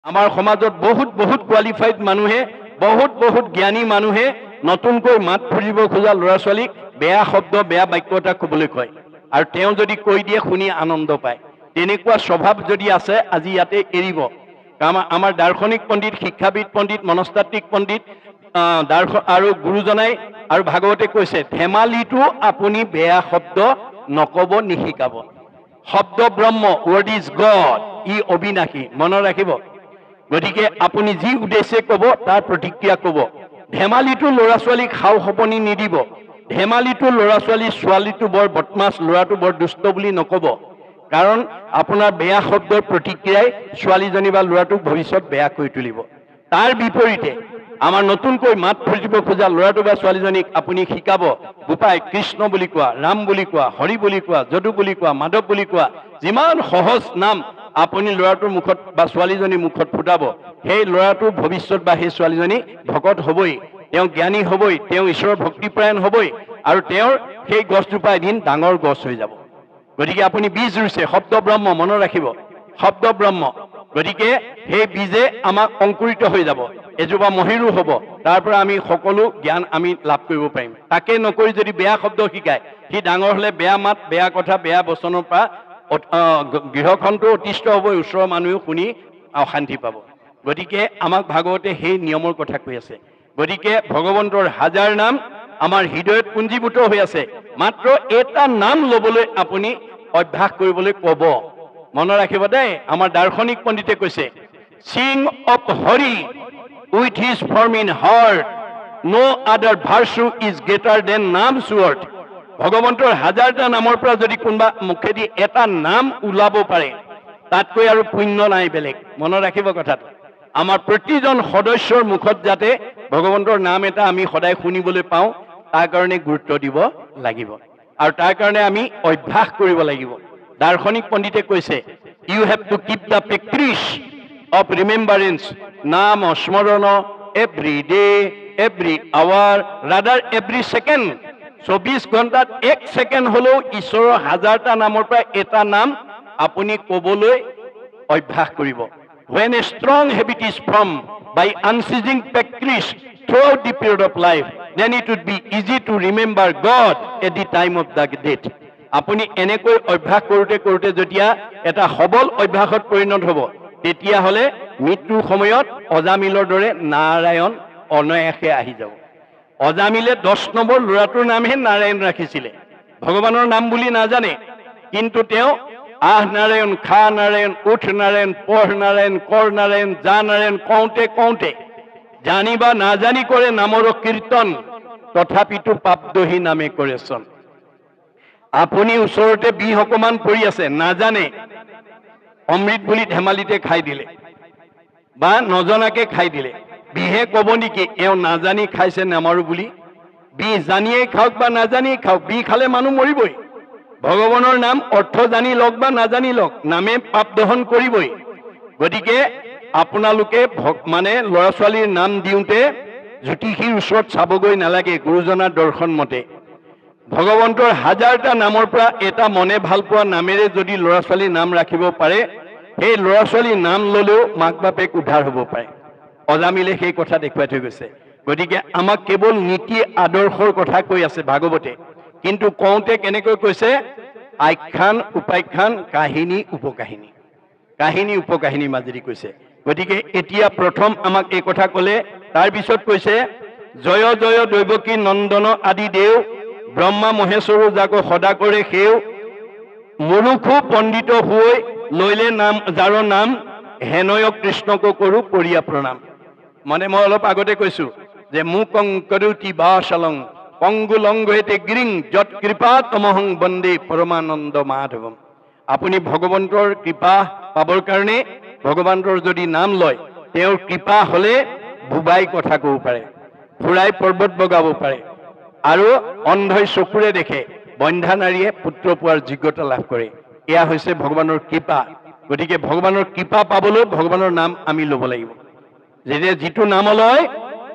আমাৰ সমাজত বহুত কোৱালিফাইড মানুহে বহুত জ্ঞানী মানুহে নতুনকৈ মাত ফুৰিব খোজা ল'ৰা ছোৱালীক বেয়া শব্দ বেয়া বাক্য এটা ক'বলৈ কয় আৰু তেওঁ যদি কৈ দিয়ে শুনি আনন্দ পায়। তেনেকুৱা স্বভাৱ যদি আছে আজি ইয়াতে এৰিব। আমাৰ দাৰ্শনিক পণ্ডিত, শিক্ষাবিদ পণ্ডিত, মনস্তাত্ত্বিক পণ্ডিত আৰু গুৰুজনাই আৰু ভাগৱতে কৈছে ধেমালিটো আপুনি বেয়া শব্দ নক'ব, নিশিকাব। শব্দ ব্ৰহ্ম, ৱৰ্ড ইজ গড, ই অবিনাশী, মনত ৰাখিব। গতিকে আপুনি যি উদ্দেশ্যে ক'ব তাৰ প্ৰতিক্ৰিয়া ক'ব। ধেমালিটো ল'ৰা ছোৱালীক সাও সপনি নিদিব। ধেমালিটো ল'ৰা ছোৱালীটো বৰ বদমাছ, ল'ৰাটো বৰ দুষ্ট বুলি নক'ব। কাৰণ আপোনাৰ বেয়া শব্দৰ প্ৰতিক্ৰিয়াই ছোৱালীজনী বা ল'ৰাটোক ভৱিষ্যত বেয়া কৰি তুলিব। তাৰ বিপৰীতে আমাৰ নতুনকৈ মাত ফুৰিব খোজা ল'ৰাটো বা ছোৱালীজনীক আপুনি শিকাব গোপাই কৃষ্ণ বুলি কোৱা, ৰাম বুলি কোৱা, হৰি বুলি কোৱা, যদু বুলি কোৱা, মাধৱ বুলি কোৱা, যিমান সহজ নাম আপুনি ল'ৰাটোৰ মুখত বা ছোৱালীজনীৰ মুখত ফুটাব, সেই ল'ৰাটোৰ ভৱিষ্যত বা সেই ছোৱালীজনী ভকত হ'বই, তেওঁ জ্ঞানী হ'বই, তেওঁ ঈশ্বৰৰ ভক্তিপৰায়ণ হ'বই আৰু তেওঁৰ সেই গছজোপা এদিন ডাঙৰ গছ হৈ যাব। গতিকে আপুনি বীজ ৰুইছে, শব্দ ব্ৰহ্ম, মনত ৰাখিব, শব্দ ব্ৰহ্ম। গতিকে সেই বীজে আমাক অংকুৰিত হৈ যাব, এজোপা মহিৰু হ'ব, তাৰ পৰা আমি সকলো জ্ঞান আমি লাভ কৰিব পাৰিম। তাকে নকৰি যদি বেয়া শব্দ শিকায়, সি ডাঙৰ হ'লে বেয়া মাত, বেয়া কথা, বেয়া বচনৰ পৰা গৃহখনটো অতিষ্ঠ হ'বই, ওচৰৰ মানুহেও শুনি অশান্তি পাব। গতিকে আমাক ভাগৱতে সেই নিয়মৰ কথা কৈ আছে। গতিকে ভগৱন্তৰ হাজাৰ নাম আমাৰ হৃদয়ত পুঞ্জীভূত হৈ আছে, মাত্ৰ এটা নাম ল'বলৈ আপুনি অভ্যাস কৰিবলৈ ক'ব। মনত ৰাখিব দেই, আমাৰ দাৰ্শনিক পণ্ডিতে কৈছে sing of Hari with his form in heart, no other virtue is greater than নামছ ৱৰ্ড। ভগৱন্তৰ হাজাৰটা নামৰ পৰা যদি কোনোবা মুখেদি এটা নাম ওলাব পাৰে, তাতকৈ আৰু পুণ্য নাই বেলেগ। মনত ৰাখিব কথাটো। আমাৰ প্ৰতিজন সদস্যৰ মুখত যাতে ভগৱন্তৰ নাম এটা আমি সদায় শুনিবলৈ পাওঁ, তাৰ কাৰণে গুৰুত্ব দিব লাগিব আৰু তাৰ কাৰণে আমি অভ্যাস কৰিব লাগিব। দাৰ্শনিক পণ্ডিতে কৈছে you have to keep the practice of remembrance, নাম স্মৰণ every day, every hour, rather every second. 24 ঘণ্টাত 1 ছেকেণ্ড হ'লেও ঈশ্বৰৰ হাজাৰটা নামৰ পৰা এটা নাম আপুনি ক'বলৈ অভ্যাস কৰিব। When a strong habit is formed by unceasing practice throughout the period of life, then it would be easy to remember God at the time of the death. আপুনি এনেকৈ অভ্যাস কৰোঁতে যেতিয়া এটা সবল অভ্যাসত পৰিণত হ'ব, তেতিয়াহ'লে মৃত্যুৰ সময়ত অজামিলৰ দৰে নাৰায়ণ অনায়াসে আহি যাব। অজামিলে 10 নম্বৰ ল'ৰাটোৰ নামহে নাৰায়ণ ৰাখিছিলে, ভগৱানৰ নাম বুলি নাজানে, কিন্তু তেওঁ আহ নাৰায়ণ, খা নাৰায়ণ, উঠ নাৰায়ণ, পঢ় নাৰায়ণ, কৰ নাৰায়ণ, যা নাৰায়ণ কওঁতে জানি বা নাজানি কৰে নামৰ কীৰ্তন, তথাপিতো পাপদহী নামে কৰে চন। আপুনি ওচৰতে বিষ অকমান পৰি আছে, নাজানে, অমৃত বুলি ধেমালিতে খাই দিলে বা নজনাকে খাই দিলে, বিহে ক'ব নেকি এওঁ নাজানি খাইছে নামাৰো বুলি? বিষ জানিয়েই খাওক বা নাজানিয়েই খাওক, বিষ খালে মানুহ মৰিবই। ভগৱানৰ নাম অৰ্থ জানি লওক বা নাজানি লওক, নামে পাপ দহন কৰিবই। গতিকে আপোনালোকে মানে ল'ৰা ছোৱালীৰ নাম দিওঁতে জ্যোতিষীৰ ওচৰত চাবগৈ নালাগে, গুৰুজনাৰ দৰ্শন মতে ভগৱন্তৰ হাজাৰটা নামৰ পৰা এটা মনে ভাল পোৱা নামেৰে যদি ল'ৰা ছোৱালীৰ নাম ৰাখিব পাৰে, সেই ল'ৰা ছোৱালীৰ নাম ল'লেও মাক বাপেক উদ্ধাৰ হ'ব পাৰে। অজামিলে সেই কথা দেখুৱাই থৈ গৈছে। গতিকে আমাক কেৱল নীতি আদৰ্শৰ কথা কৈ আছে ভাগৱতে, কিন্তু কওঁতে কেনেকৈ কৈছে আখ্যান উপাখ্যান কাহিনী উপকাহিনী, কাহিনী উপকাহিনীৰ মাজেদি কৈছে। গতিকে এতিয়া প্ৰথম আমাক এই কথা ক'লে, তাৰপিছত কৈছে জয় জয় দৈৱকী নন্দন আদি দেও, ব্ৰহ্মা মহেশ্বৰো যাক সদা কৰে সেও, মুৰুখু পণ্ডিত হৈ লৈলে নাম যাৰ নাম, হেনয় কৃষ্ণকো কৰো কৰিয়া প্ৰণাম। মানে মই অলপ আগতে কৈছো যে মুকং কৰোতি বাসলং পংগুলংগেতে গিৰিং যত কৃপা তমহং বন্দে পৰমানন্দ মাধৱম। আপুনি ভগৱন্তৰ কৃপা পাবৰ কাৰণে ভগৱন্তৰ যদি নাম লয়, তেওঁৰ কৃপা হ'লে বুবাই কথা ক'ব পাৰে, ফুৰাই পৰ্বত বগাব পাৰে আৰু অন্ধই চকুৰে দেখে, বন্ধা নাৰীয়ে পুত্ৰ পোৱাৰ যোগ্যতা লাভ কৰে। এয়া হৈছে ভগৱানৰ কৃপা। গতিকে ভগৱানৰ কৃপা পাবলৈ ভগৱানৰ নাম আমি ল'ব লাগিব। যেতিয়া যিটো নাম লয়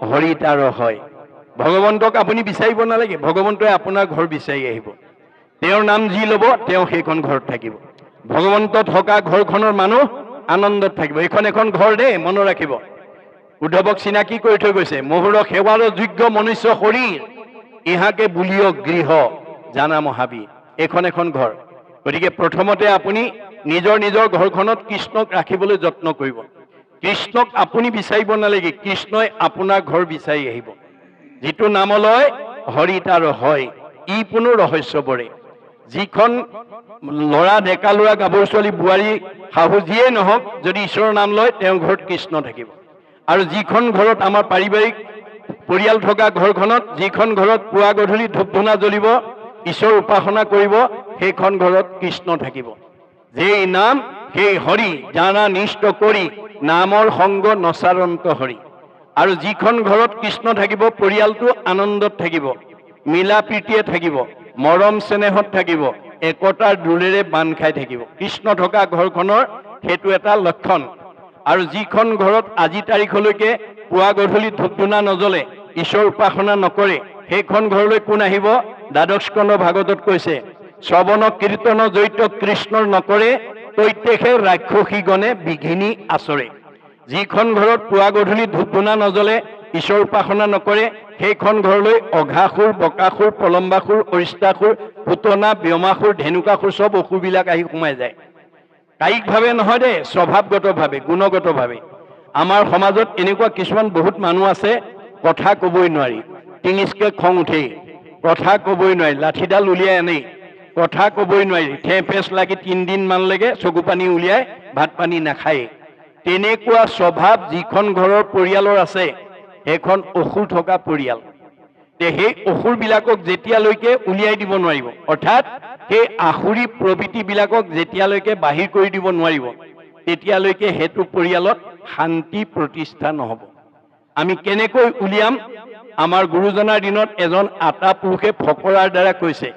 হৰি তাৰ হয়। ভগৱন্তক আপুনি বিচাৰিব নালাগে, ভগৱন্তই আপোনাৰ ঘৰ বিচাৰি আহিব। তেওঁৰ নাম যি ল'ব তেওঁ সেইখন ঘৰত থাকিব। ভগৱন্ত থকা ঘৰখনৰ মানুহ আনন্দত থাকিব। এইখন এখন ঘৰ দেই, মনত ৰাখিব। উদ্ধৱক চিনাকি কৰি থৈ গৈছে, মহুৰক সেৱাৰ যোগ্য মনুষ্য শৰীৰ, ইহাকে বুলিয় গৃহ জানা মহাবীৰ। এইখন এখন ঘৰ। গতিকে প্ৰথমতে আপুনি নিজৰ নিজৰ ঘৰখনত কৃষ্ণক ৰাখিবলৈ যত্ন কৰিব। কৃষ্ণক আপুনি বিচাৰিব নালাগে, কৃষ্ণই আপোনাৰ ঘৰ বিচাৰি আহিব। যিটো নামলৈ হৰি তাৰ হয়, ই কোনো ৰহস্য বৰে। যিখন ল'ৰা, ডেকা ল'ৰা, গাভৰু ছোৱালী, বোৱাৰী, শাহু যিয়েই নহওক, যদি ঈশ্বৰৰ নাম লয় তেওঁৰ ঘৰত কৃষ্ণ থাকিব। আৰু যিখন ঘৰত আমাৰ পাৰিবাৰিক পৰিয়াল থকা ঘৰখনত, যিখন ঘৰত পুৱা গধূলি ধূপ ধূনা জ্বলিব, ঈশ্বৰ উপাসনা কৰিব, সেইখন ঘৰত কৃষ্ণ থাকিব। যেই নাম সেই হৰি জানা নিষ্ঠ কৰি, নামৰ সংগ নচাৰন্ত হৰি। আৰু যিখন ঘৰত কৃষ্ণ থাকিব, পৰিয়ালটো আনন্দত থাকিব, মিলা প্ৰীতিয়ে থাকিব, মৰম চেনেহত থাকিব, একতাৰ দোলেৰে বান্ধ খাই থাকিব। কৃষ্ণ থকা ঘৰখনৰ সেইটো এটা লক্ষণ। আৰু যিখন ঘৰত আজি তাৰিখলৈকে পুৱা গধূলি ধূপ ধূনা নজ্বলে, ঈশ্বৰ উপাসনা নকৰে, সেইখন ঘৰলৈ কোন আহিব? দ্বাদশ স্কন্ধ ভাগৱতত কৈছে, শ্ৰৱণ কীৰ্তন জড়িত কৃষ্ণৰ নকৰে, প্ৰত্যেকে ৰাক্ষসীগণে বিঘিনি আচৰে। যিখন ঘৰত পুৱা গধূলি ধূপ ধূনা নজ্বলে, ঈশ্বৰ উপাসনা নকৰে, সেইখন ঘৰলৈ অঘাসুৰ, বকাসুৰ, প্ৰলম্বাসুৰ, অৰিষ্টাসুৰ, পুতনা, ব্যোমাসুৰ, ধেনুকাসুৰ চব অসুৰবিলাক আহি সোমাই যায়। কায়িকভাৱে নহয় দেই, স্বভাৱগতভাৱে, গুণগতভাৱে। আমাৰ সমাজত এনেকুৱা কিছুমান বহুত মানুহ আছে, কথা ক'বই নোৱাৰি, টিঙিচকে খং উঠেই, কথা ক'বই নোৱাৰি, লাঠিডাল উলিয়াই আনেই, কথা ক'বই নোৱাৰি, ঠেপেচ লাগি 3 দিনমানলৈকে চকু পানী উলিয়াই ভাত পানী নাখায়েই। তেনেকুৱা স্বভাৱ যিখন ঘৰৰ পৰিয়ালৰ আছে, সেইখন অসুৰ থকা পৰিয়াল। সেই অসুৰবিলাকক যেতিয়ালৈকে উলিয়াই দিব নোৱাৰিব, অৰ্থাৎ সেই আসুৰী প্ৰবৃত্তিবিলাকক যেতিয়ালৈকে বাহিৰ কৰি দিব নোৱাৰিব, তেতিয়ালৈকে সেইটো পৰিয়ালত শান্তি প্ৰতিষ্ঠা নহ'ব। আমি কেনেকৈ উলিয়াম? আমাৰ গুৰুজনাৰ দিনত এজন আটা পুৰুষে ফকৰাৰ দ্বাৰা কৈছে,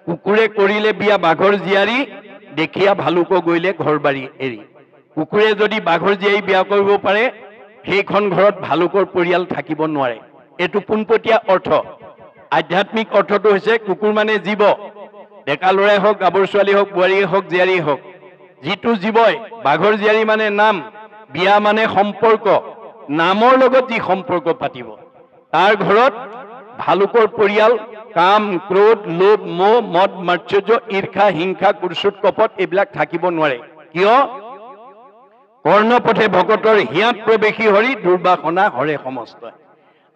কুকুৰে কৰিলে বিয়া বাঘৰ জীয়াৰী, দেখিয়া ভালুক গৈলে ঘৰ বাৰী এৰি। কুকুৰে যদি বাঘৰ জীয়াৰী বিয়া কৰিব পাৰে, সেইখন ঘৰত ভালুকৰ পৰিয়াল থাকিব নোৱাৰে। এইটো পোনপটীয়া অৰ্থ। আধ্যাত্মিক অৰ্থটো হৈছে কুকুৰ মানে জীৱ, ডেকা ল'ৰাই হওক, গাভৰু ছোৱালী হওক, বোৱাৰীয়ে হওক, জীয়াৰীয়ে হওক, যিটো জীৱই। বাঘৰ জীয়াৰী মানে নাম, বিয়া মানে সম্পৰ্ক, নামৰ লগত যি সম্পৰ্ক পাতিব, তাৰ ঘৰত ভালুকৰ পৰিয়াল কাম, ক্ৰোধ, লোভ, মোহ, মদ, মাৎসৰ্য, ঈৰ্ষা, হিংসা, কুৰ্চুট, কপট এইবিলাক থাকিব নোৱাৰে। কিয়? কৰ্ণপথে ভকতৰ হিয়াত প্ৰৱেশী হৰি, দুৰ্বাসনা হৰে সমস্ত।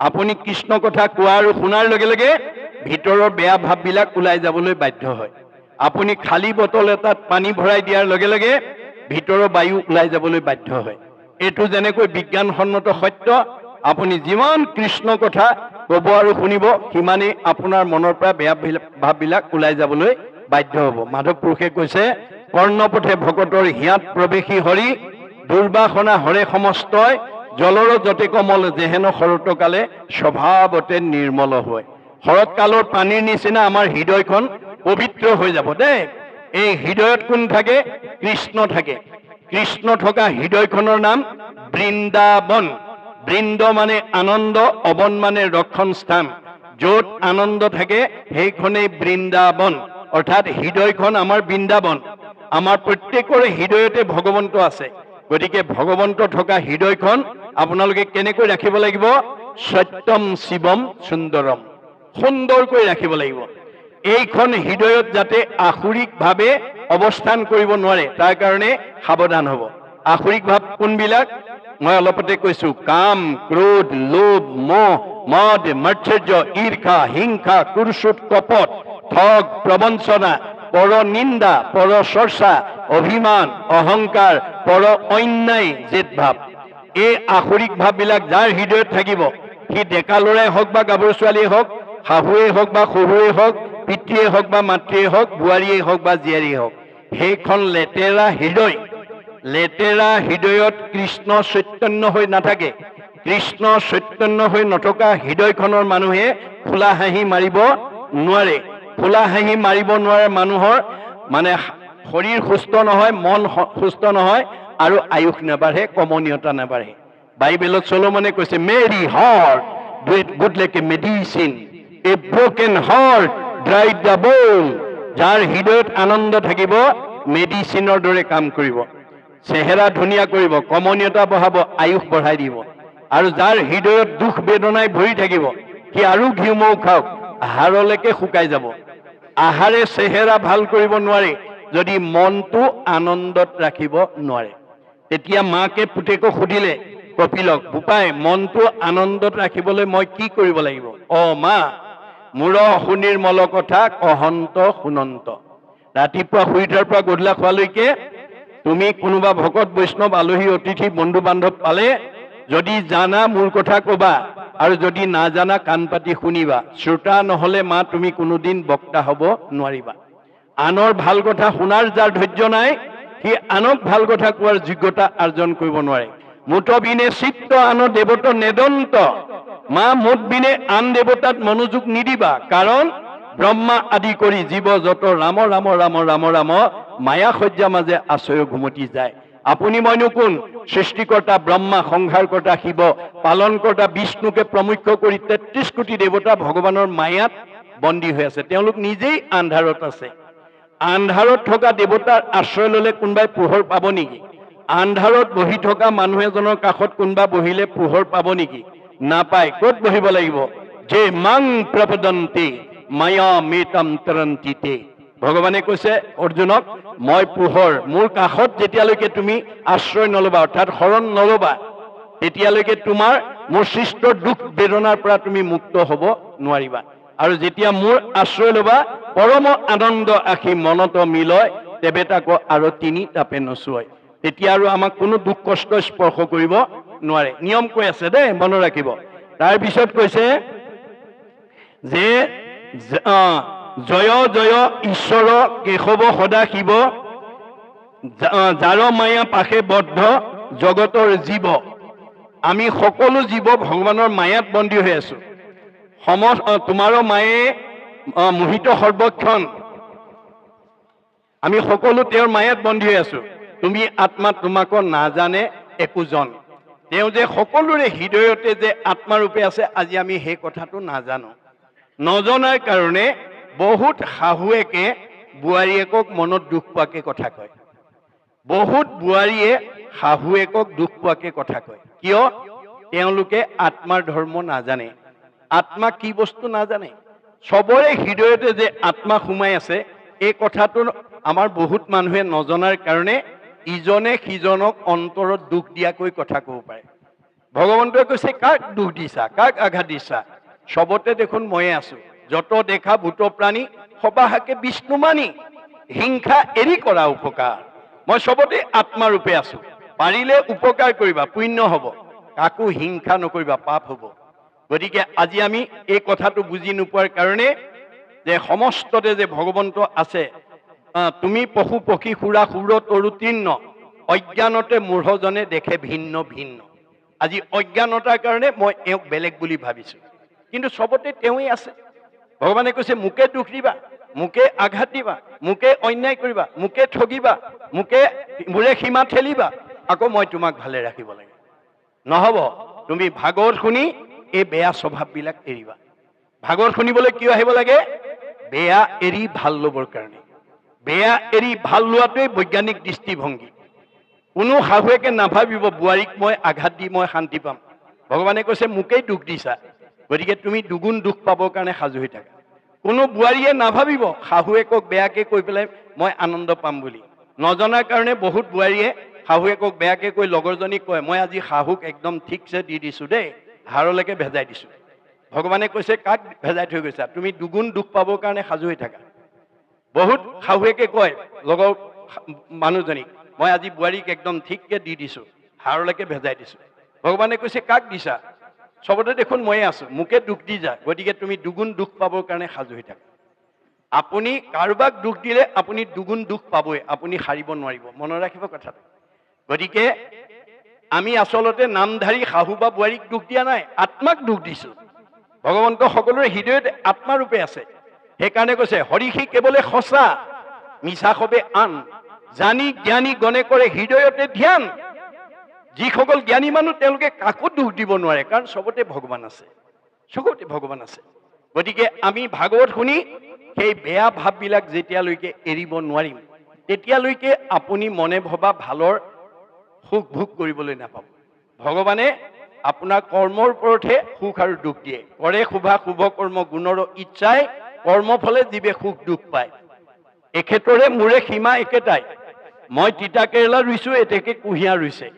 আপুনি কৃষ্ণ কথা কোৱা আৰু শুনাৰ লগে লগে ভিতৰৰ বেয়া ভাৱবিলাক ওলাই যাবলৈ বাধ্য হয়। আপুনি খালী বটল এটাত পানী ভৰাই দিয়াৰ লগে লগে ভিতৰৰ বায়ু ওলাই যাবলৈ বাধ্য হয়। এইটো যেনেকৈ বিজ্ঞানসন্মত সত্য, আপুনি যিমান কৃষ্ণ কথা ক'ব আৰু শুনিব, সিমানেই আপোনাৰ মনৰ পৰা বেয়া ভাৱবিলাক ওলাই যাবলৈ বাধ্য হ'ব। মাধৱ পুৰুষে কৈছে, কৰ্ণপথে ভকতৰ হিয়াত প্ৰৱেশী হৰি, দুৰ্বাসনা হৰে সমস্তই, জলৰ যতে কমল যেহেন শৰতকালে স্বভাৱতে নিৰ্মল হয়। শৰৎকালৰ পানীৰ নিচিনা আমাৰ হৃদয়খন পবিত্ৰ হৈ যাব দেই। এই হৃদয়ত কোন থাকে? কৃষ্ণ থাকে। কৃষ্ণ থকা হৃদয়খনৰ নাম বৃন্দাবন। বৃন্দ মানে আনন্দ, অবন মানে ৰক্ষণ স্থান। য'ত আনন্দ থাকে সেইখনেই বৃন্দাবন, অৰ্থাৎ হৃদয়খন আমাৰ বৃন্দাবন। আমাৰ প্ৰত্যেকৰে হৃদয়তে ভগৱন্ত আছে। গতিকে ভগৱন্ত থকা হৃদয়খন আপোনালোকে কেনেকৈ ৰাখিব লাগিব? সত্যম শিৱম সুন্দৰম, সুন্দৰকৈ ৰাখিব লাগিব। এইখন হৃদয়ত যাতে আসুৰিকভাৱে অৱস্থান কৰিব নোৱাৰে, তাৰ কাৰণে সাৱধান হ'ব। আসুৰিক ভাৱ কোনবিলাক? মই অলপতে কৈছো, কাম, ক্ৰোধ, লোভ, মোহ, মদ, মাৎসৰ্য, ঈৰ্ষা, হিংসা, কুৰ্চুট, কপট, ঠগ, প্ৰবঞ্চনা, পৰ নিন্দা, পৰ চৰ্চা, অভিমান, অহংকাৰ, পৰ অন্যায়, জেদ ভাৱ। এই আসুৰিক ভাৱবিলাক যাৰ হৃদয়ত থাকিব, সি ডেকা ল'ৰাই হওক বা গাভৰু ছোৱালীয়ে হওক, শাহুৱে হওক বা শহুৰে হওক, পিতৃয়ে হওক বা মাতৃয়ে হওক, বোৱাৰীয়ে হওক বা জীয়াৰীয়ে হওক, সেইখন লেতেৰা হৃদয়। লেতেৰা হৃদয়ত কৃষ্ণ চৈতন্য হৈ নাথাকে। কৃষ্ণ চৈতন্য হৈ নথকা হৃদয়খনৰ মানুহে ফুলা হাঁহি মাৰিব নোৱাৰে। ফুলা হাঁহি মাৰিব নোৱাৰে মানুহৰ মানে শৰীৰ সুস্থ নহয়, মন সুস্থ নহয়, আৰু আয়ুস নাবাঢ়ে, কমনীয়তা নাবাঢ়ে। বাইবেলত চলোমনে কৈছে, merry heart do it good like a medicine, a broken heart dried the bone. যাৰ হৃদয়ত আনন্দ থাকিব, মেডিচিনৰ দৰে কাম কৰিব। চেহেৰা ধুনীয়া কৰিব, কমনীয়তা বঢ়াব, আয়ুস বঢ়াই দিব। আৰু যাৰ হৃদয়ত দুখ বেদনাই ভৰি থাকিব সি আৰু ঘিউ মৌ খাওক, হাড়লৈকে শুকাই যাব। আহাৰে চেহেৰা ভাল কৰিব নোৱাৰে যদি মনটো আনন্দত ৰাখিব নোৱাৰে। তেতিয়া মাকে পুতেকক সুধিলে কপিলক, বোপাই মনটো আনন্দত ৰাখিবলৈ মই কি কৰিব লাগিব? মা, মূৰ সুনিৰ্মল কথা কহন্ত শুনন্ত। ৰাতিপুৱা শুই উঠাৰ পৰা গধূলা খোৱালৈকে তুমি কোনোবা ভকত বৈষ্ণৱ আলহী অতিথি বন্ধু বান্ধৱ পালে যদি জানা মোৰ কথা কবা, আৰু যদি নাজানা কাণ পাতি শুনিবা। শ্ৰোতা নহলে মা তুমি কোনোদিন বক্তা হব নোৱাৰিবা। আনৰ ভাল কথা শুনাৰ যাৰ ধৈৰ্য নাই সি আনক ভাল কথা কোৱাৰ যোগ্যতা অৰ্জন কৰিব নোৱাৰে। মুঠ বিনে চিত্ত আন দেৱত নেদন্ত। মা মুঠ বিনে আন দেৱতাত মনোযোগ নিদিবা, কাৰণ ব্ৰহ্মা আদি কৰি জীৱ যত ৰাম ৰাম ৰাম ৰাম ৰাম মায়া সজ্জা মাজে আশ্ৰয় ঘুমতি যায়। আপুনি মইনো কোন? সৃষ্টিকৰ্তা ব্ৰহ্মা, সংহাৰকৰ্তা শিৱ, পালনকৰ্তা বিষ্ণুকে প্ৰমুখ্য কৰি ৩৩ কোটি দেৱতা ভগৱানৰ মায়াত বন্দী হৈ আছে। তেওঁলোক নিজেই আন্ধাৰত আছে। আন্ধাৰত থকা দেৱতাৰ আশ্ৰয় ললে কোনোবাই পোহৰ পাব নেকি? আন্ধাৰত বহি থকা মানুহ এজনৰ কাষত কোনোবা বহিলে পোহৰ পাব নেকি? নাপায়। ক'ত বহিব লাগিব? যে মাং প্ৰপদন্তি মায়া মেতাম তৰন্তিতে। ভগৱানে কৈছে অৰ্জুনক, মই পোহৰ, মোৰ কাষত যেতিয়ালৈকে তুমি আশ্ৰয় নলবা, অৰ্থাৎ শৰণ নলবা, তেতিয়ালৈকে তোমাৰ মোৰ সৃষ্টৰ দুখ বেদনাৰ পৰা তুমি মুক্ত হব নোৱাৰিবা। আৰু যেতিয়া মোৰ আশ্ৰয় লবা, পৰম আনন্দ আখি মনত মিলয়, তেবে তাকো আৰু তিনি তাপে নচুৱায়। তেতিয়া আৰু আমাক কোনো দুখ কষ্ট স্পৰ্শ কৰিব নোৱাৰে। নিয়ম কৈ আছে দেই, মনত ৰাখিব। তাৰপিছত কৈছে যে জয় জয় ঈশ্বৰ কেশৱ সদা শিৱ, যাৰ মায়া পাশে বদ্ধ জগতৰ জীৱ। আমি সকলো জীৱ ভগৱানৰ মায়াত বন্দী হৈ আছো। তোমাৰো মায়ে মোহিত সৰ্বক্ষণ। আমি সকলো তেওঁৰ মায়াত বন্দী হৈ আছো। তুমি আত্মা তোমাকো নাজানে একোজন। তেওঁ যে সকলোৰে হৃদয়তে যে আত্মাৰূপে আছে, আজি আমি সেই কথাটো নাজানো। নজনাৰ কাৰণে বহুত শাহুৱেকে বোৱাৰীয়েকক মনত দুখ পোৱাকে কথা কয়। বহুত বোৱাৰীয়ে শাহুৱেকক দুখ পোৱাকে কথা কয়। কিয়? তেওঁলোকে আত্মাৰ ধৰ্ম নাজানে, আত্মা কি বস্তু নাজানে। চবৰে হৃদয়তে যে আত্মা সোমাই আছে, এই কথাটো আমাৰ বহুত মানুহে নজনাৰ কাৰণে ইজনে সিজনক অন্তৰত দুখ দিয়াকৈ কথা কব পাৰে। ভগৱন্তই কৈছে, কাক দুখ দিছা, কাক আঘাত দিছা? চবতে দেখোন ময়ে আছো। যত দেখা ভূত প্ৰাণী সবাহাকে বিষ্ণু মানি, হিংসা এৰি কৰা উপকাৰ। মই চবতে আত্মাৰূপে আছো। পাৰিলে উপকাৰ কৰিবা, পুণ্য হব। কাকো হিংসা নকৰিবা, পাপ হব। গতিকে আজি আমি এই কথাটো বুজি নোপোৱাৰ কাৰণে যে সমস্ততে যে ভগৱন্ত আছে, তুমি পশু পক্ষী সুৰা সুৰ তৰু তৃণ, অজ্ঞানতে মূঢ়জনে দেখে ভিন্ন ভিন্ন। আজি অজ্ঞানতাৰ কাৰণে মই এওঁক বেলেগ বুলি ভাবিছো, কিন্তু চবতে তেওঁই আছে। ভগৱানে কৈছে, মোকে দুখ দিবা, মোকে আঘাত দিবা, মোকে অন্যায় কৰিবা, মোকে ঠগিবা, মোৰে সীমা ঠেলিবা, আকৌ মই তোমাক ভালে ৰাখিব লাগে। নহব। তুমি ভাগৱত শুনি এই বেয়া স্বভাৱবিলাক এৰিবা। ভাগৱত শুনিবলৈ কিয় আহিব লাগে? বেয়া এৰি ভাল ল'বৰ কাৰণে। বেয়া এৰি ভাল লোৱাটোৱেই বৈজ্ঞানিক দৃষ্টিভংগী। কোনো শাহুৱেকে নাভাবিব বোৱাৰীক মই আঘাত দি মই শান্তি পাম। ভগৱানে কৈছে, মোকেই দুখ দিছা, গতিকে তুমি দুগুণ দুখ পাবৰ কাৰণে সাজু হৈ থাকা। কোনো বোৱাৰীয়ে নাভাবিব শাহুৱেকক বেয়াকে কৈ পেলাই মই আনন্দ পাম বুলি। নজনাৰ কাৰণে বহুত বোৱাৰীয়ে শাহুৱেকক বেয়াকে কৈ লগৰজনীক কয়, মই আজি শাহুক একদম ঠিকছে দি দিছো দেই, হাড়লৈকে ভেজাই দিছো। ভগৱানে কৈছে, কাক ভেজাই থৈ গৈছা? তুমি দুগুণ দুখ পাবৰ কাৰণে সাজু হৈ থাকা। বহুত শাহুৱেকে কয় লগৰ মানুহজনীক, মই আজি বোৱাৰীক একদম ঠিককে দি দিছো, হাড়লৈকে ভেজাই দিছো। ভগৱানে কৈছে, কাক দিছা? চবতে দেখোন ময়ে আছো, মোকে দুখ দি যা, গতিকে তুমি দুগুণ দুখ পাবৰ কাৰণে সাজু হৈ থাকা। আপুনি কাৰোবাক দুখ দিলে আপুনি দুগুণ দুখ পাবই, আপুনি সাৰিব নোৱাৰিব। মনত ৰাখিব কথাটো। গতিকে আমি আচলতে নামধাৰী শাহু বা বোৱাৰীক দুখ দিয়া নাই, আত্মাক দুখ দিছো। ভগৱন্ত সকলোৰে হৃদয়ত আত্মাৰূপে আছে। সেইকাৰণে কৈছে, হৰিষি কেৱলে সঁচা, মিছা সবে আন, জানি জ্ঞানী গণে কৰে হৃদয়তে ধ্যান। যিসকল জ্ঞানী মানুহ তেওঁলোকে কাকো দুখ দিব নোৱাৰে, কাৰণ চবতে ভগৱান আছে, চবতে ভগৱান আছে। গতিকে আমি ভাগৱত শুনি সেই বেয়া ভাৱবিলাক যেতিয়ালৈকে এৰিব নোৱাৰিম, তেতিয়ালৈকে আপুনি মনে ভবা ভালৰ সুখ ভোগ কৰিবলৈ নাপাব। ভগৱানে আপোনাৰ কৰ্মৰ ওপৰতহে সুখ আৰু দুখ দিয়ে। কৰে শুভা শুভ কৰ্ম গুণৰ ইচ্ছাই কৰ্মফলে জীৱে সুখ দুখ পায়। এক্ষেত্ৰৰে মোৰে সীমা একেটাই। মই তিতা কেৰেলা ৰুইছোঁ, এতেকে কুঁহিয়াৰ ৰুইছে।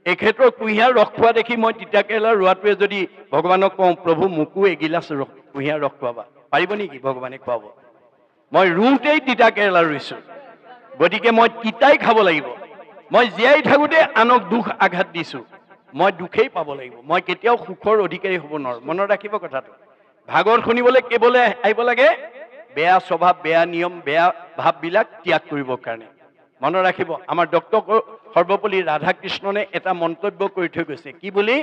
এক্ষেত্ৰত কুঁহিয়াৰ ৰস খোৱা দেখি মই তিতা কেৰেলা ৰোৱাটোৱে যদি ভগৱানক কওঁ, প্ৰভু মোকো এগিলাচ কুঁহিয়াৰ ৰস খোৱাবা, পাৰিব নেকি ভগৱানে খুৱাব? মই ৰুওঁতেই তিতা কেৰেলা ৰুইছোঁ, গতিকে মই তিতাই খাব লাগিব। মই জীয়াই থাকোঁতে আনক দুখ আঘাত দিছোঁ, মই দুখেই পাব লাগিব। মই কেতিয়াও সুখৰ অধিকাৰী হ'ব নোৱাৰোঁ। মনত ৰাখিব কথাটো। ভাগৱত শুনিবলৈ কেৱলে আহিব লাগে বেয়া স্বভাৱ, বেয়া নিয়ম, বেয়া ভাৱবিলাক ত্যাগ কৰিবৰ কাৰণে। মনত ৰাখিব, আমাৰ ডক্টৰ সৰ্বপল্লী ৰাধাকৃষ্ণনে এটা মন্তব্য কৰি থৈ গৈছে, কি বুলি?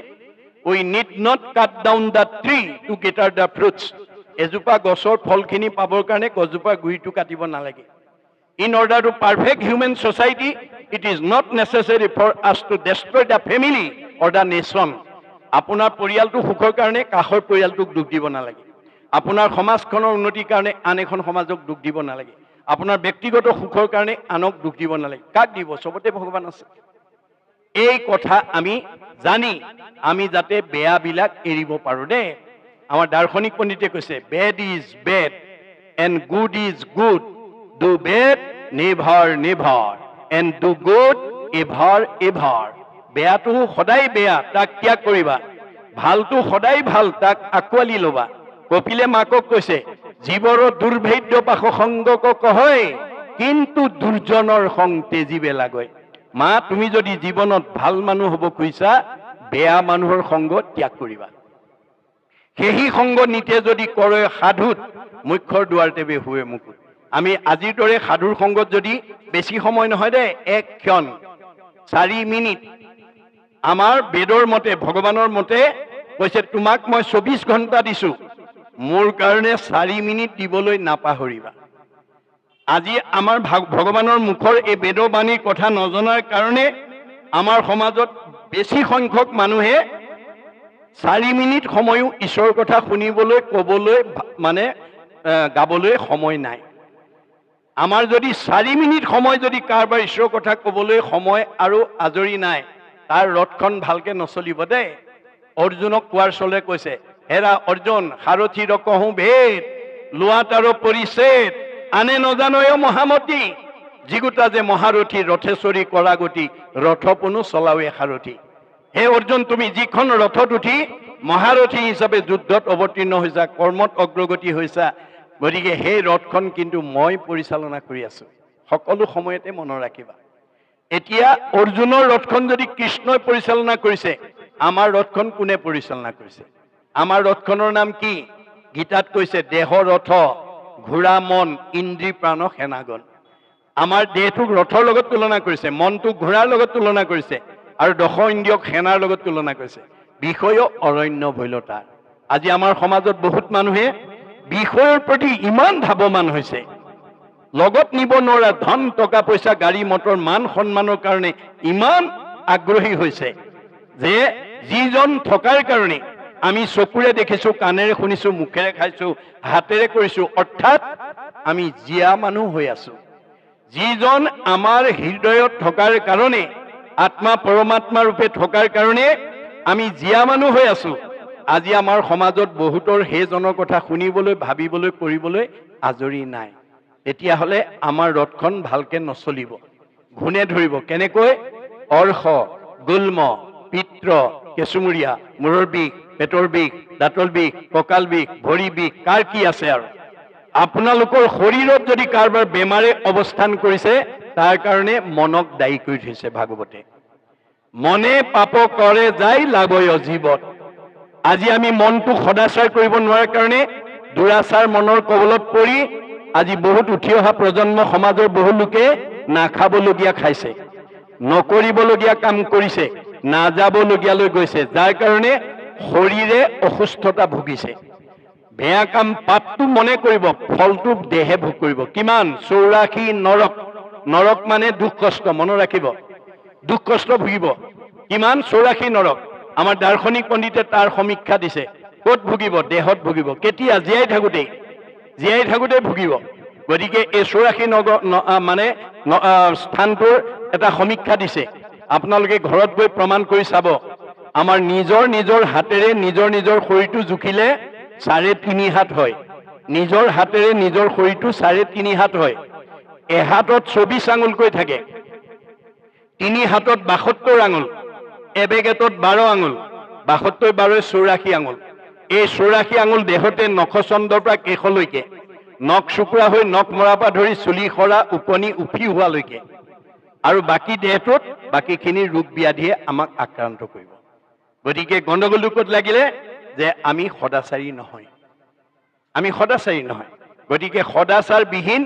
We need not cut down the tree to gather the fruits. এজোপা গছৰ ফলখিনি পাবৰ কাৰণে গছজোপাৰ গুৰিটো কাটিব নালাগে। In order to perfect human society it is not necessary for us to destroy the family or the nation. আপোনাৰ পৰিয়ালটো সুখৰ কাৰণে কাষৰ পৰিয়ালটোক দুখ দিব নালাগে। আপোনাৰ সমাজখনৰ উন্নতিৰ কাৰণে আন এখন সমাজক দুখ দিব নালাগে। আপোনাৰ ব্যক্তিগত সুখৰ কাৰণে আনক দুখ দিব নালাগে। কাক দিব? চবতে ভগৱান আছে। এই কথা আমি জানি আমি যাতে বেয়াবিলাক এৰিব পাৰোঁ দেই। আমাৰ দাৰ্শনিক পণ্ডিতে কৈছে, bed is bed and good is good, do bed never never and do good ever ever. বেয়াটো সদায় বেয়া, তাক ত্যাগ কৰিবা। ভালটো সদায় ভাল, তাক আঁকোৱালি ল'বা। কপিলে মাকক কৈছে, জীৱৰ দুৰ্ভেদ্য পাশ সংগক কহয়, কিন্তু দুৰ্জনৰ সং তেজিবে লাগয়। মা, তুমি যদি জীৱনত ভাল মানুহ হ'ব খুজিছা, বেয়া মানুহৰ সংগ ত্যাগ কৰিবা। সেই সংগ নিতে যদি কৰে সাধুত, মুখ্যৰ দুৱাৰতে বেহুৱে মুকুট। আমি আজিৰ দৰে সাধুৰ সংগত যদি বেছি সময় নহয় দেই, 1 ক্ষণ 4 মিনিট। আমাৰ বেদৰ মতে, ভগৱানৰ মতে কৈছে, তোমাক মই 24 ঘণ্টা দিছোঁ, মোৰ কাৰণে 4 মিনিট দিবলৈ নাপাহৰিবা। আজি আমাৰ ভগৱানৰ মুখৰ এই বেদবাণীৰ কথা নজনাৰ কাৰণে আমাৰ সমাজত বেছি সংখ্যক মানুহে 4 মিনিট সময়ো ঈশ্বৰৰ কথা শুনিবলৈ, ক'বলৈ, মানে গাবলৈ সময় নাই। আমাৰ যদি 4 মিনিট সময় যদি কাৰোবাৰ ঈশ্বৰৰ কথা ক'বলৈ সময় আৰু আজৰি নাই, তাৰ ৰথখন ভালকে নচলিব দেই। অৰ্জুনক কোৱাৰ চলে কৈছে, হেৰা অৰ্জুন, সাৰথীৰ কহোঁ ভেদ, লোৱা তাৰ পৰিছেদ, আনে নজানয় মহামতী, যিগোটা যে মহাৰথী ৰথেশ্বৰী কৰা গতি, ৰথ পুনো চলাৱে সাৰথী। হে অৰ্জুন, তুমি যিখন ৰথত উঠি মহাৰথী হিচাপে যুদ্ধত অৱতীৰ্ণ হৈছা, কৰ্মত অগ্ৰগতি হৈছা, গতিকে সেই ৰথখন কিন্তু মই পৰিচালনা কৰি আছোঁ। সকলো সময়তে মনত ৰাখিবা। এতিয়া অৰ্জুনৰ ৰথখন যদি কৃষ্ণই পৰিচালনা কৰিছে, আমাৰ ৰথখন কোনে পৰিচালনা কৰিছে? আমাৰ ৰথখনৰ নাম কি? গীতাত কৈছে, দেহ ৰথ, ঘোঁৰা মন, ইন্দ্ৰী প্ৰাণ সেনাগণ। আমাৰ দেহটোক ৰথৰ লগত তুলনা কৰিছে, মনটোক ঘোঁৰাৰ লগত তুলনা কৰিছে, আৰু 10 ইন্দ্ৰিয়ক সেনাৰ লগত তুলনা কৰিছে। বিষয় অৰণ্য ভৈলতা। আজি আমাৰ সমাজত বহুত মানুহে বিষয়ৰ প্ৰতি ইমান ধাৱমান হৈছে, লগত নিব নোৱাৰা ধন, টকা পইচা, গাড়ী মটৰ, মান সন্মানৰ কাৰণে ইমান আগ্ৰহী হৈছে যে যিজন থকাৰ কাৰণে আমি চকুৰে দেখিছোঁ, কাণেৰে শুনিছোঁ, মুখেৰে খাইছোঁ, হাতেৰে কৰিছোঁ, অৰ্থাৎ আমি জীয়া মানুহ হৈ আছোঁ। যিজন আমাৰ হৃদয়ত থকাৰ কাৰণে, আত্মা পৰমাত্মা ৰূপে থকাৰ কাৰণে আমি জীয়া মানুহ হৈ আছোঁ। আজি আমাৰ সমাজত বহুতৰ সেইজনৰ কথা শুনিবলৈ, ভাবিবলৈ, কৰিবলৈ আজৰি নাই। তেতিয়াহ'লে আমাৰ ৰথখন ভালকে নচলিব, ঘূনে ধৰিব। কেনেকৈ? অৰ্শ, গুল্ম, পিত্ৰ, কেঁচুমুৰীয়া, মূৰৰ বিষ, পেটৰ বিষ, দাঁতৰ বিষ, কঁকাল বিষ, ভৰি বিষ, কাৰ কি আছে আৰু। আপোনালোকৰ শৰীৰত যদি কাৰোবাৰ বেমাৰে অৱস্থান কৰিছে, তাৰ কাৰণে মনক দায়ী কৰি থৈছে ভাগৱতে। মনে পাপ কৰে যায় লাগয় জীৱত। আজি আমি মনটোক সদাচাৰ কৰিব নোৱাৰাৰ কাৰণে দুৰাচাৰ মনৰ কবলত পৰি আজি বহুত উঠি অহা প্ৰজন্ম সমাজৰ বহু লোকে নাখাবলগীয়া খাইছে, নকৰিবলগীয়া কাম কৰিছে, নাযাবলগীয়ালৈ গৈছে, যাৰ কাৰণে শৰীৰে অসুস্থতা ভুগিছে। বেয়া কাম পাপটো মনে কৰিব, ফলটো দেহে ভোগ কৰিব। কিমান? 84 নৰক। নৰক মানে দুখ কষ্ট, মনত ৰাখিব। দুখ কষ্ট ভুগিব। কিমান? 84 নৰক। আমাৰ দাৰ্শনিক পণ্ডিতে তাৰ সমীক্ষা দিছে। ক'ত ভুগিব? দেহত ভুগিব। কেতিয়া? জীয়াই থাকোঁতেই। জীয়াই থাকোঁতেই ভুগিব। গতিকে এই 84 মানে স্থানটোৰ এটা সমীক্ষা দিছে। আপোনালোকে ঘৰত গৈ প্ৰমাণ কৰি চাব আমাৰ নিজৰ হাতেৰে নিজৰ শৰীৰটো জুখিলে 3.5 হাত হয় নিজৰ হাতেৰে নিজৰ শৰীৰটো 3.5 হাত হয় এহাতত 24 আঙুলকৈ থাকে 3 হাতত 72 আঙুল এবেগেটত 12 আঙুল 72 12 84 আঙুল এই 84 আঙুল দেহতে নখচন্দৰ পৰা কেশলৈকে নখ শুকুৰা হৈ নখ মৰাৰ পৰা ধৰি চুলি খৰা উপনি উফি হোৱালৈকে আৰু বাকি দেহটোত বাকিখিনি ৰোগ ব্যাধিয়ে আমাক আক্ৰান্ত কৰিব গতিকে গণ্ডগোল ক'ত লাগিলে যে আমি সদাচাৰী নহয় গতিকে সদাচাৰ বিহীন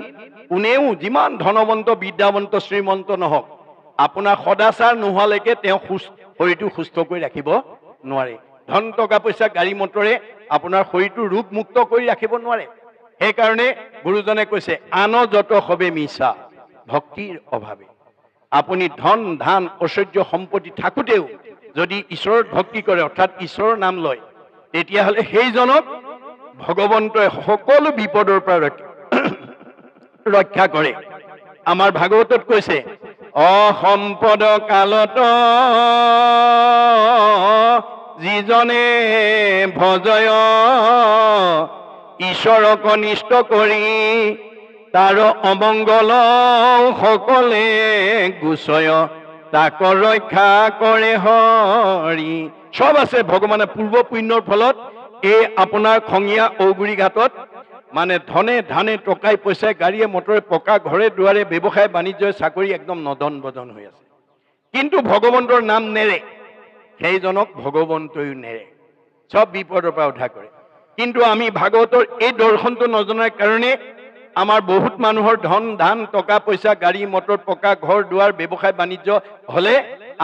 কোনেও যিমান ধনৱন্ত বিদ্যাৱন্ত শ্ৰীমন্ত নহওক আপোনাৰ সদাচাৰ নোহোৱালৈকে তেওঁ শৰীৰটো সুস্থ কৰি ৰাখিব নোৱাৰে ধন টকা পইচা গাড়ী মটৰে আপোনাৰ শৰীৰটো ৰোগ মুক্ত কৰি ৰাখিব নোৱাৰে সেইকাৰণে গুৰুজনে কৈছে আন যত হবে মিছা ভক্তিৰ অভাৱে আপুনি ধন ধান ঐশ্বৰ্য সম্পত্তি থাকোঁতেও যদি ঈশ্বৰৰ ভক্তি কৰে অৰ্থাৎ ঈশ্বৰৰ নাম লয় তেতিয়াহ'লে সেইজনক ভগৱন্তই সকলো বিপদৰ পৰা ৰক্ষা কৰে আমাৰ ভাগৱতত কৈছে অসম্পদ কালত যিজনে ভজয় ঈশ্বৰক অনিষ্ট কৰি তাৰ অমংগল সকলে গুচয় তাক ৰক্ষা কৰে হৰি সব আছে ভগৱানে পূৰ্ব পুণ্যৰ ফলত এই আপোনাৰ খঙীয়া ঔগুৰি ঘাটত মানে ধনে ধানে টকাই পইচাই গাড়ীয়ে মটৰে পকা ঘৰে দুৱাৰে ব্যৱসায় বাণিজ্য চাকৰি একদম নদন বদন হৈ আছে কিন্তু ভগৱন্তৰ নাম নেৰে সেইজনক ভগৱন্তয়ো নেৰে সব বিপদৰ পৰা উদ্ধাৰ কৰে কিন্তু আমি ভাগৱতৰ এই দৰ্শনটো নজনাৰ কাৰণে আমাৰ বহুত মানুহৰ ধন ধান টকা পইচা গাড়ী মটৰ পকা ঘৰ দুৱাৰ ব্যৱসায় বাণিজ্য হলে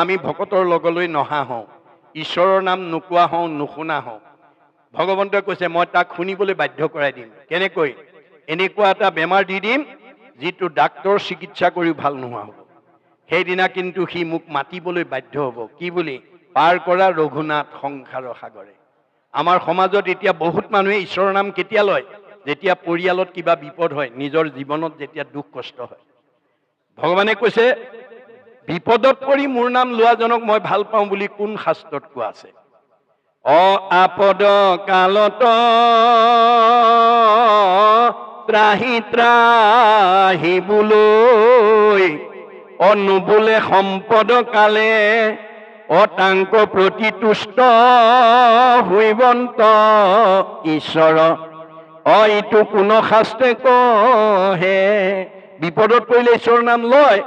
আমি ভকতৰ লগলৈ নহা হওঁ ঈশ্বৰৰ নাম নোকোৱা হওঁ নুশুনা হওঁ ভগৱন্তই কৈছে মই তাক শুনিবলৈ বাধ্য কৰাই দিম কেনেকৈ এনেকুৱা এটা বেমাৰ দি দিম যিটো ডাক্তৰ চিকিৎসা কৰি ভাল নোহোৱা হ'ব সেইদিনা কিন্তু সি মোক মাতিবলৈ বাধ্য হ'ব কি বুলি পাৰ কৰা ৰঘুনাথ সংসাৰৰ সাগৰে আমাৰ সমাজত এতিয়া বহুত মানুহে ঈশ্বৰৰ নাম কেতিয়া লয় যেতিয়া পৰিয়ালত কিবা বিপদ হয় নিজৰ জীৱনত যেতিয়া দুখ কষ্ট হয় ভগৱানে কৈছে বিপদত পৰি মোৰ নাম লোৱাজনক মই ভাল পাওঁ বুলি কোন শাস্ত্ৰত কোৱা আছে আপদ কালত ত্ৰাহি বোলৈ অনুবোলে সম্পদ কালে অতাংক প্ৰতিতুষ্ট হৈবন্ত ঈশ্বৰ এইটো কোন শাস্ত্ৰে কহে বিপদত পৰিলে ঈশ্বৰৰ নাম লয়